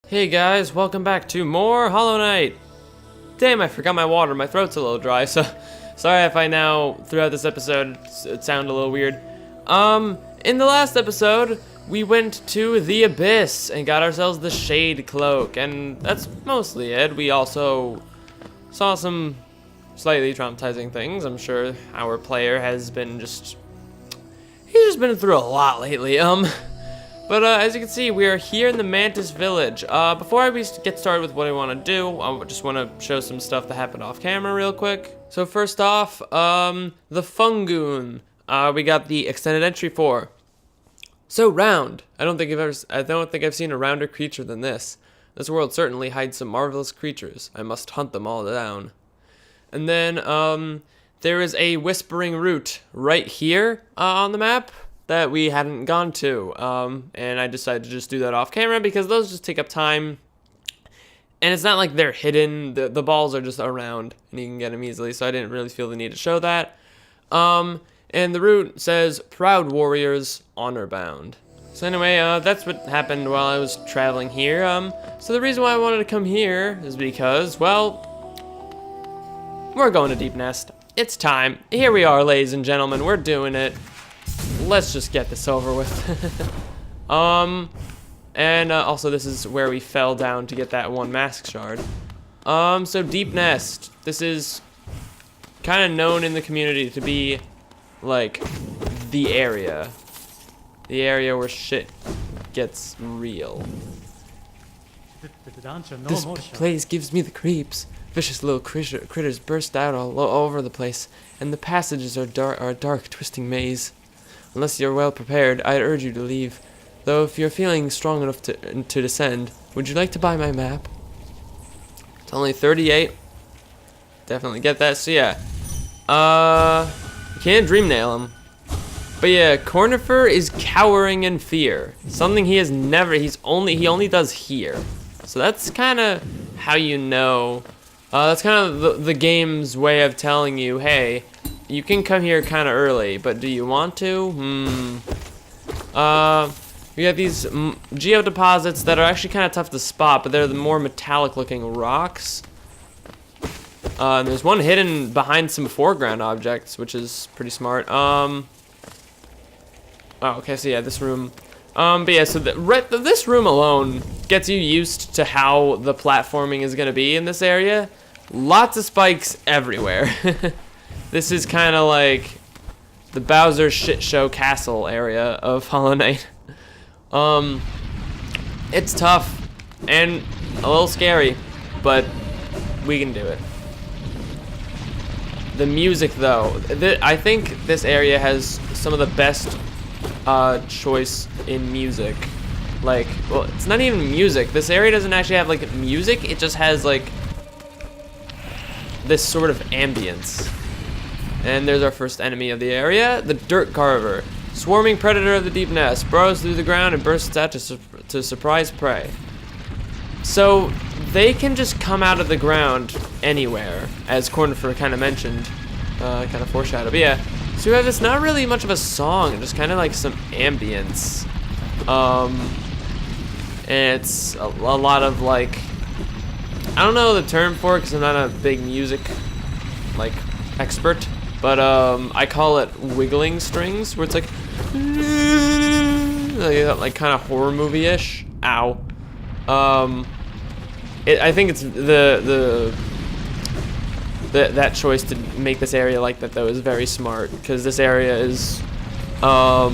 Hey guys, welcome back to more Hollow Knight. Damn, I forgot my water. My throat's a little dry, so sorry if I now, throughout this episode, it sounded a little weird. In the last episode, we went to the Abyss and got ourselves the Shade Cloak, and that's mostly it. We also saw some slightly traumatizing things. I'm sure our player has been he's just been through a lot lately. But as you can see, we are here in the Mantis Village. Before I get started with what I want to do, I just want to show some stuff that happened off camera real quick. So first off, the Fungoon, we got the extended entry for. So round. I don't think I've seen a rounder creature than this. This world certainly hides some marvelous creatures. I must hunt them all down. And then there is a whispering root right here on the map that we hadn't gone to, and I decided to just do that off camera because those just take up time, and it's not like they're hidden. The balls are just around and you can get them easily, so I didn't really feel the need to show that. And the route says proud warriors, honor bound. So anyway, that's what happened while I was traveling here. So the reason why I wanted to come here is because, well, we're going to Deepnest. It's time. Here we are, ladies and gentlemen, we're doing it. Let's just get this over with. And also this is where we fell down to get that one mask shard. So Deepnest, this is kind of known in the community to be like the area where shit gets real. This place gives me the creeps. Vicious little critters burst out all over the place, and the passages are a dark, twisting maze. Unless you're well prepared, I'd urge you to leave. Though if you're feeling strong enough to descend, would you like to buy my map? It's only 38. Definitely get that. So yeah, you can't dream nail him. But yeah, Cornifer is cowering in fear. Something he only does here. So that's kind of how you know. That's kind of the game's way of telling you, hey, you can come here kind of early, but do you want to? We have these geodeposits that are actually kind of tough to spot, but they're the more metallic-looking rocks. And there's one hidden behind some foreground objects, which is pretty smart. Oh, okay, so yeah, this room. But yeah, so this room alone gets you used to how the platforming is going to be in this area. Lots of spikes everywhere. This is kind of like the Bowser shit show castle area of Hollow Knight. It's tough and a little scary, but we can do it. The music, though, I think this area has some of the best choice in music. Like, well, it's not even music. This area doesn't actually have like music. It just has like this sort of ambience. And there's our first enemy of the area, the Dirt Carver. Swarming predator of the Deepnest, burrows through the ground and bursts out to surprise prey. So they can just come out of the ground anywhere, as Cornifer kind of mentioned, kind of foreshadowed. But yeah, so we have this not really much of a song, just kind of like some ambience. And it's a lot of like, I don't know the term for it because I'm not a big music like expert. But I call it wiggling strings, where it's like kind of horror movie-ish. Ow. I think it's that choice to make this area like that though is very smart, because this area is I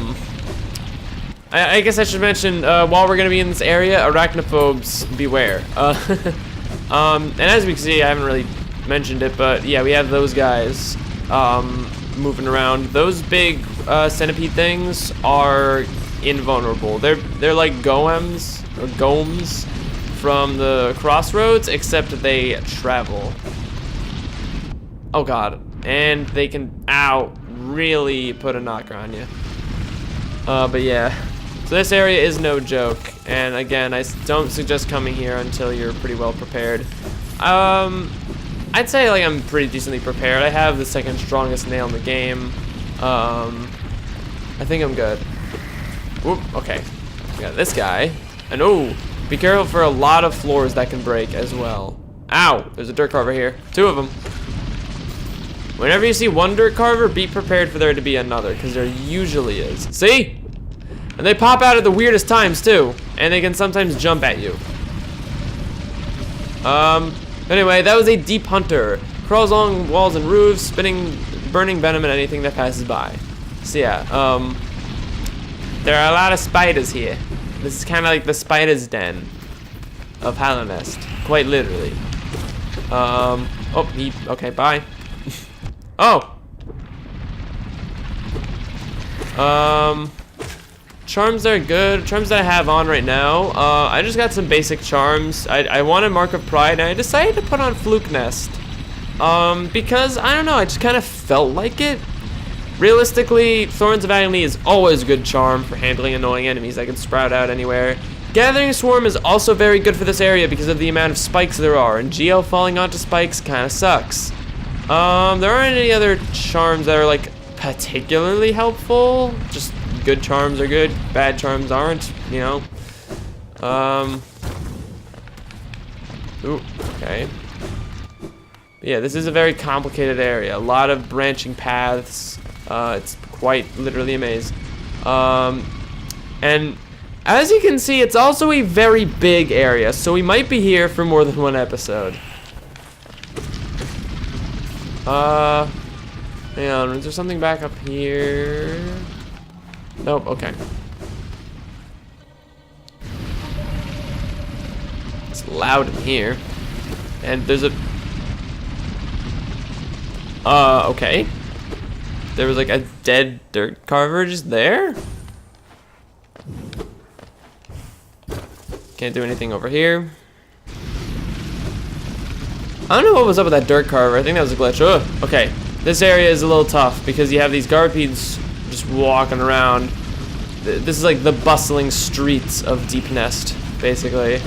guess I should mention while we're gonna be in this area, arachnophobes beware. And as we can see, I haven't really mentioned it, but yeah, we have those guys moving around. Those big centipede things are invulnerable. They're like goems from the Crossroads, except they travel. Oh god, and they can really put a knocker on you. But yeah, so this area is no joke, and again, I don't suggest coming here until you're pretty well prepared. I'd say like I'm pretty decently prepared. I have the second strongest nail in the game. I think I'm good. Whoop, okay. We got this guy. And oh, Be careful for a lot of floors that can break as well. Ow! There's a dirt carver here. 2 of them. Whenever you see one dirt carver, be prepared for there to be another, because there usually is. See? And they pop out at the weirdest times, too. And they can sometimes jump at you. Anyway, that was a deep hunter. Crawls along walls and roofs, burning venom at anything that passes by. So yeah, there are a lot of spiders here. This is kind of like the spider's den of Hallownest, quite literally. Okay, bye. Oh! Charms that are good. Charms that I have on right now. I just got some basic charms. I wanted Mark of Pride, and I decided to put on Fluke Nest. Because, I don't know, I just kind of felt like it. Realistically, Thorns of Agony is always a good charm for handling annoying enemies that can sprout out anywhere. Gathering Swarm is also very good for this area because of the amount of spikes there are, and Geo falling onto spikes kind of sucks. There aren't any other charms that are, like, particularly helpful. Just good charms are good, bad charms aren't, you know. Ooh, okay. Yeah, this is a very complicated area. A lot of branching paths. It's quite literally a maze. And as you can see, it's also a very big area, so we might be here for more than one episode. Hang on, is there something back up here? Nope, okay. It's loud in here. And there's a... okay. There was like a dead dirt carver just there? Can't do anything over here. I don't know what was up with that dirt carver. I think that was a glitch. Ugh. Okay. This area is a little tough because you have these Garpedes just walking around. This is like the bustling streets of Deepnest, basically.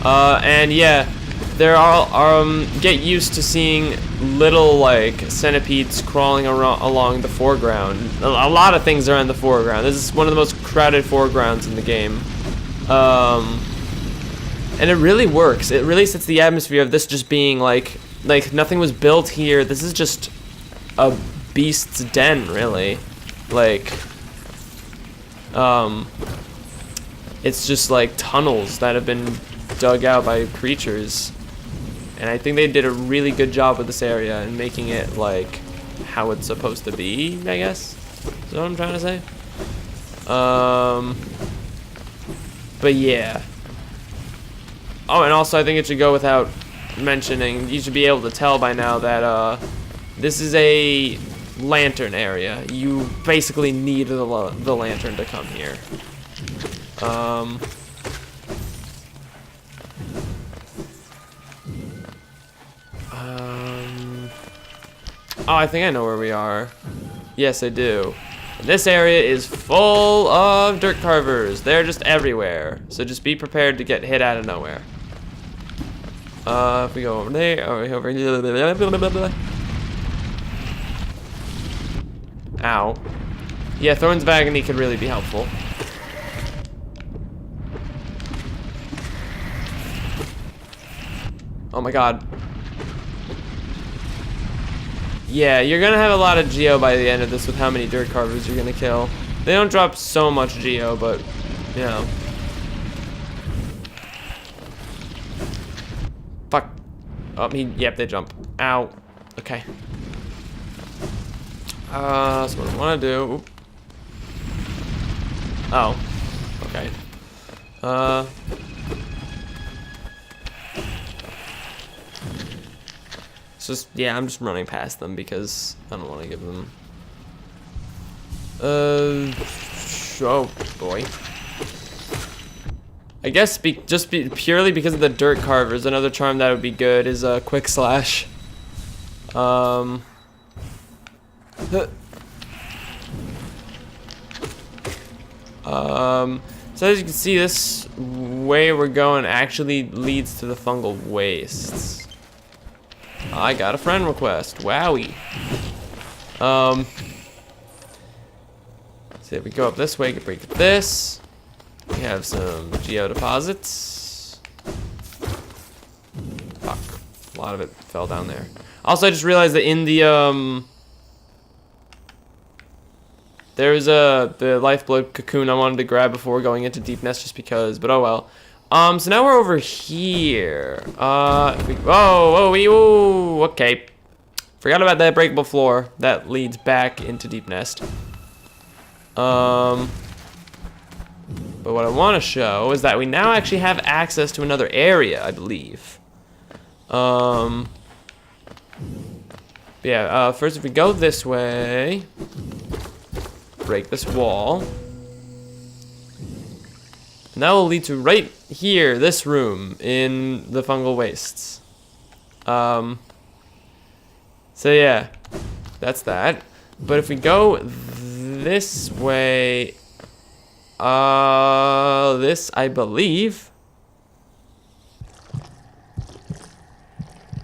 And yeah, there are get used to seeing little like centipedes crawling along the foreground. A lot of things are in the foreground. This is one of the most crowded foregrounds in the game. And it really works. It really sets the atmosphere of this just being like nothing was built here. This is just a beast's den, really. Like, it's just like tunnels that have been dug out by creatures. And I think they did a really good job with this area and making it like how it's supposed to be, I guess. Is that what I'm trying to say? But yeah. Oh, and also I think it should go without mentioning, you should be able to tell by now that this is a lantern area. You basically need the lantern to come here. Oh, I think I know where we are. Yes, I do. This area is full of dirt carvers. They're just everywhere. So just be prepared to get hit out of nowhere. If we go over there, over here. Ow. Yeah, Thorns of Agony could really be helpful. Oh my god. Yeah, you're gonna have a lot of geo by the end of this with how many dirt carvers you're gonna kill. They don't drop so much geo, but, you know. Fuck. Oh, yep, they jump. Ow. Okay. So what I wanna do... Oop. Oh. Okay. It's just, yeah, I'm just running past them because I don't want to give them... oh, boy. I guess purely because of the dirt carvers, another charm that would be good is a quick slash. So as you can see, this way we're going actually leads to the fungal wastes. I got a friend request. Wowie. So if we go up this way, we can break this. We have some geo deposits. Fuck. A lot of it fell down there. Also, I just realized that in the, there's the lifeblood cocoon I wanted to grab before going into Deepnest just because, but oh well. So now we're over here. Whoa, okay. Forgot about that breakable floor that leads back into Deepnest. But what I want to show is that we now actually have access to another area, I believe. Yeah, first if we go this way, break this wall. And that will lead to right here, this room in the fungal wastes. So yeah, that's that. But if we go this way, this I believe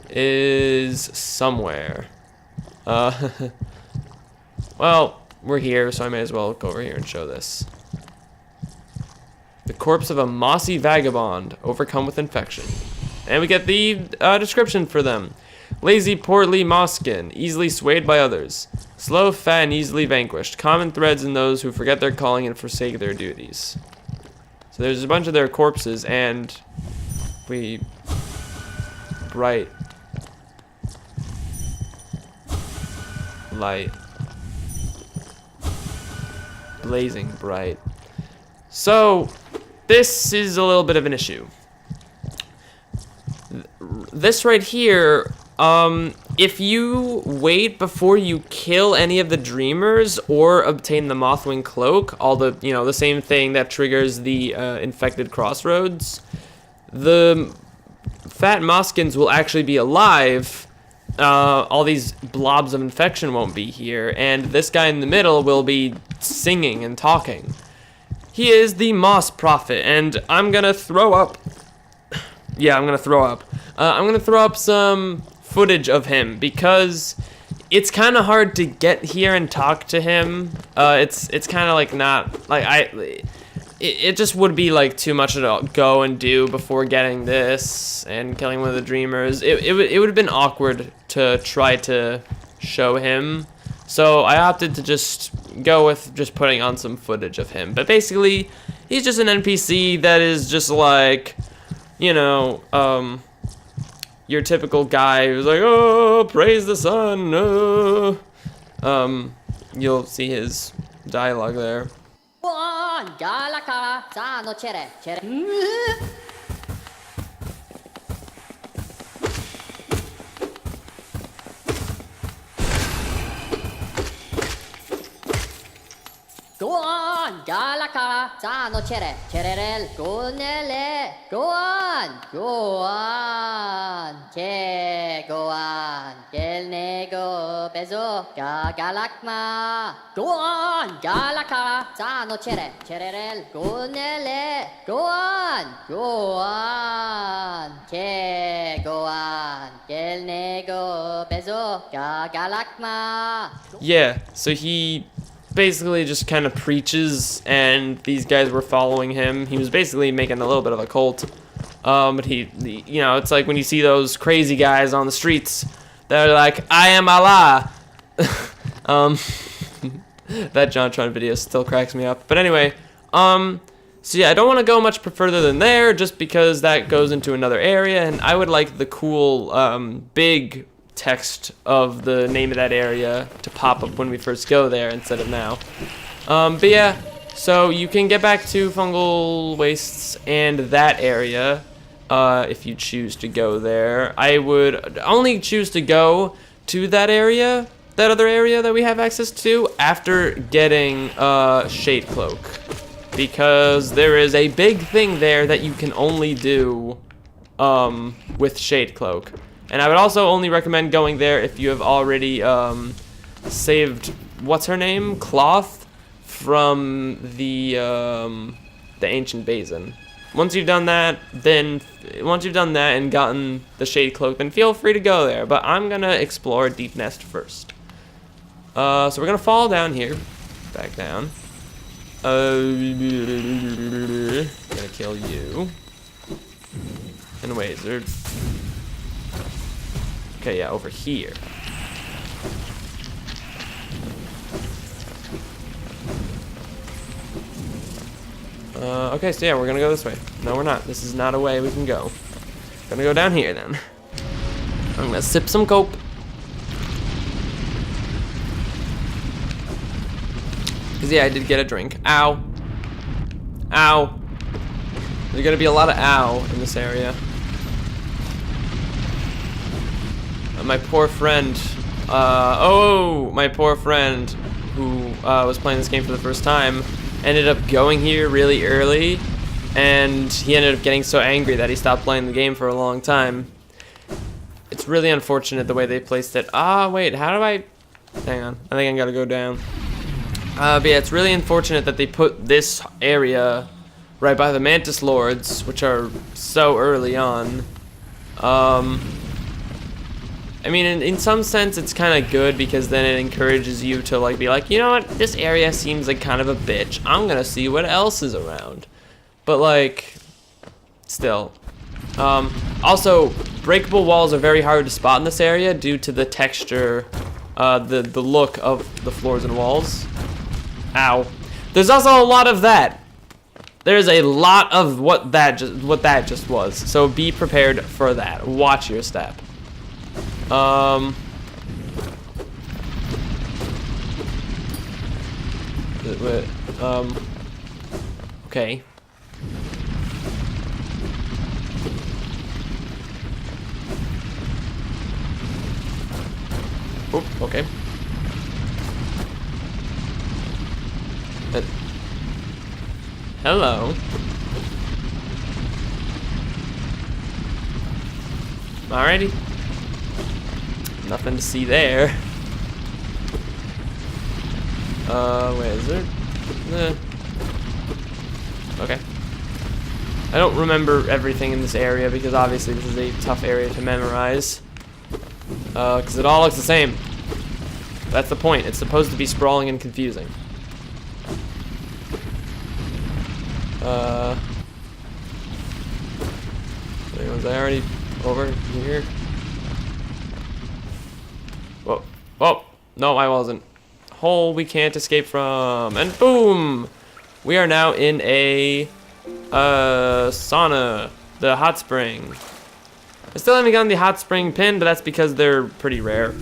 is somewhere. Well, we're here, so I may as well go over here and show this. The corpse of a mossy vagabond, overcome with infection. And we get the description for them. Lazy, portly, moss-skin, easily swayed by others. Slow, fat, and easily vanquished. Common threads in those who forget their calling and forsake their duties. So there's a bunch of their corpses, and we... bright light. Blazing bright. So, this is a little bit of an issue. This right here, if you wait before you kill any of the dreamers or obtain the Mothwing cloak, all the, the same thing that triggers the infected crossroads, the fat Moskins will actually be alive. All these blobs of infection won't be here, and this guy in the middle will be singing and talking. He is the Moss Prophet, and I'm gonna throw up. Yeah, I'm gonna throw up. I'm gonna throw up some footage of him because it's kind of hard to get here and talk to him. It's kind of like not like it just would be like too much to go and do before getting this and killing one of the dreamers. It would have been awkward to try to show him. So I opted to just go with just putting on some footage of him. But basically, he's just an NPC that is just like, your typical guy who's like, oh, praise the sun. You'll see his dialogue there. Go on, Galaka, Sano Chere, Cherel, Gonele, go on, Che, go on, Gel Nego, Bezo, Galakma, go on, Galaka, Sano Chere, Cherel, Gonele, go on, Che, go on, Gel Nego, Bezo, Galakma. Yeah, so he basically just kind of preaches, and these guys were following him. He was basically making a little bit of a cult. But he it's like when you see those crazy guys on the streets, they're like, I am Allah. That JonTron video still cracks me up. But anyway, so yeah, I don't want to go much further than there, just because that goes into another area, and I would like the cool, big text of the name of that area to pop up when we first go there instead of now. But yeah, so you can get back to fungal wastes and that area if you choose to go there. I would only choose to go to that area, that other area that we have access to, after getting Shade Cloak, because there is a big thing there that you can only do with Shade Cloak. And I would also only recommend going there if you have already saved, what's her name? Cloth from the ancient basin. Once you've done that and gotten the Shade Cloak, then feel free to go there. But I'm gonna explore Deepnest first. So we're gonna fall down here, back down. Gonna kill you. And wait, is there... Okay, yeah, over here. Okay, so yeah, we're gonna go this way. No, we're not. This is not a way we can go. Gonna go down here, then. I'm gonna sip some Coke. Because, yeah, I did get a drink. Ow. Ow. There's gonna be a lot of ow in this area. My poor friend, my poor friend who was playing this game for the first time ended up going here really early, and he ended up getting so angry that he stopped playing the game for a long time. It's really unfortunate the way they placed it. Wait, how do I... Hang on, I think I gotta go down. But yeah, it's really unfortunate that they put this area right by the Mantis Lords, which are so early on. I mean, in some sense, it's kind of good because then it encourages you to like be like, you know what, this area seems like kind of a bitch. I'm gonna see what else is around. But like, still. Also, breakable walls are very hard to spot in this area due to the texture, the look of the floors and walls. Ow. There's also a lot of that. There's a lot of what that just was. So be prepared for that. Watch your step. Okay. Oh, okay. Hello. Alrighty. Nothing to see there. Wait, is there? Okay. I don't remember everything in this area because obviously this is a tough area to memorize. Because it all looks the same. That's the point. It's supposed to be sprawling and confusing. Wait, was I already over here? Whoa. Whoa. No, I wasn't. Hole we can't escape from. And boom! We are now in a sauna. The hot spring. I still haven't gotten the hot spring pin, but that's because they're pretty rare.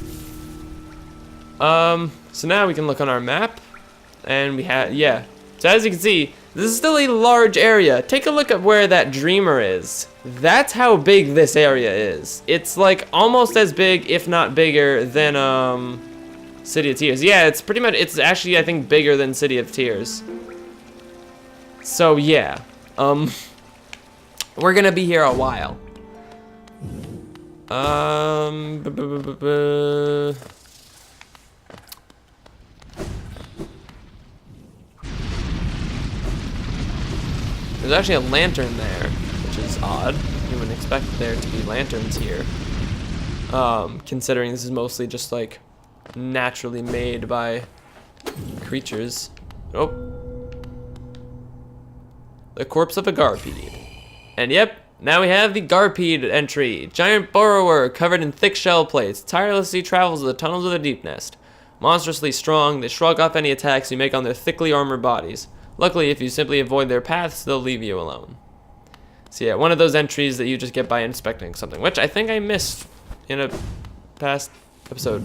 So now we can look on our map. And we have, yeah. So as you can see, this is still a large area. Take a look at where that dreamer is. That's how big this area is. It's like almost as big, if not bigger, than City of Tears. Yeah, it's pretty much, it's actually, I think, bigger than City of Tears. So yeah, we're gonna be here a while. There's actually a lantern there, which is odd. You wouldn't expect there to be lanterns here. Considering this is mostly just like naturally made by creatures. Oh. The corpse of a Garpede. And yep, now we have the Garpede entry. Giant burrower covered in thick shell plates, tirelessly travels the tunnels of the Deepnest. Monstrously strong, they shrug off any attacks you make on their thickly armored bodies. Luckily, if you simply avoid their paths, they'll leave you alone. So yeah, one of those entries that you just get by inspecting something, which I think I missed in a past episode.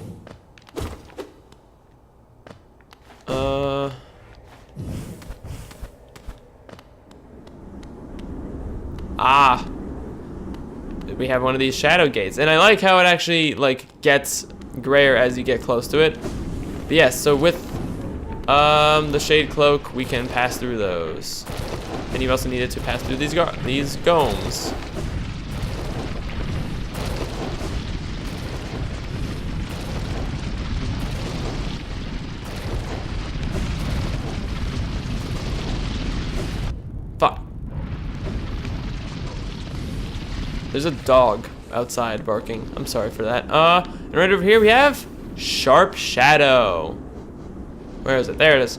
We have one of these shadow gates, and I like how it actually like gets grayer as you get close to it. But yes, so with the shade cloak, we can pass through those. And you also needed to pass through these golems. Fuck. There's a dog outside barking. I'm sorry for that. And right over here we have Sharp Shadow. Where is it? There it is.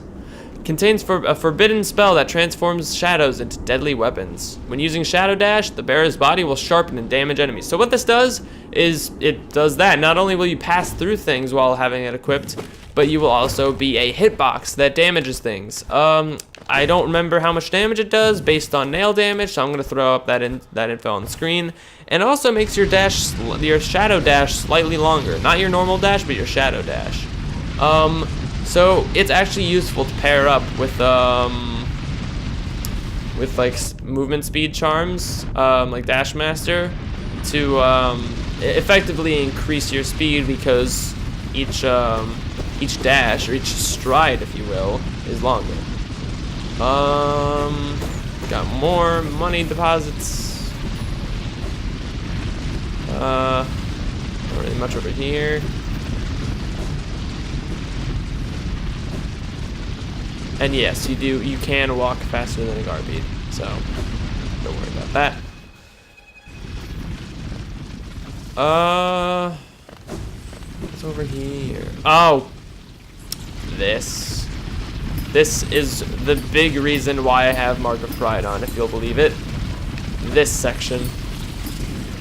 Contains a forbidden spell that transforms shadows into deadly weapons. When using Shadow Dash, the bearer's body will sharpen and damage enemies. So what this does is it does that. Not only will you pass through things while having it equipped, but you will also be a hitbox that damages things. I don't remember how much damage it does based on nail damage, so I'm gonna throw up that info on the screen. And it also makes your Shadow Dash slightly longer. Not your normal dash, but your Shadow Dash. So it's actually useful to pair up with like movement speed charms, like Dash Master, to effectively increase your speed, because each dash, or each stride, if you will, is longer. Got more money deposits. Not really much over here. And yes, you can walk faster than a Garbeat, so don't worry about that. What's over here? Oh, this is the big reason why I have Mark of Pride on, if you'll believe it. This section.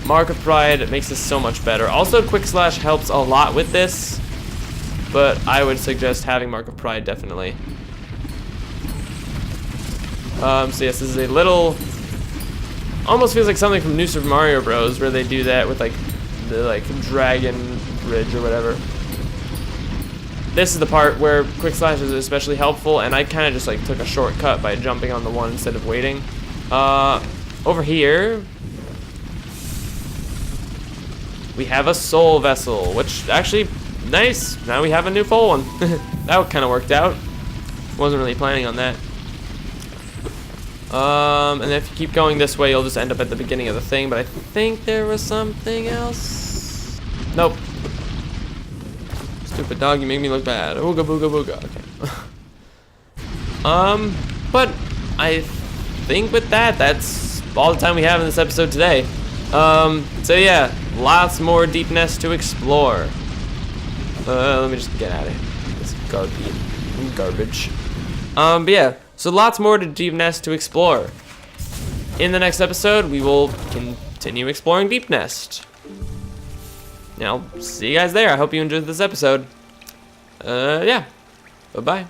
Mark of Pride makes this so much better. Also, Quick Slash helps a lot with this, but I would suggest having Mark of Pride, definitely. So yes, this is a little, almost feels like something from New Super Mario Bros, where they do that with like the dragon bridge or whatever. This is the part where Quick Slash is especially helpful, and I kind of just like took a shortcut by jumping on the one instead of waiting. Over here we have a soul vessel, which actually nice. Now we have a new full one. That kind of worked out. Wasn't really planning on that. And if you keep going this way, you'll just end up at the beginning of the thing, but I think there was something else. Nope. Stupid dog, you make me look bad. Ooga booga booga. Okay. But I think with that, that's all the time we have in this episode today. So yeah, lots more Deepnest to explore. Let me just get out of here. This garbage. But yeah. So lots more to Deepnest to explore. In the next episode, we will continue exploring Deepnest. Now, see you guys there. I hope you enjoyed this episode. Yeah. Bye-bye.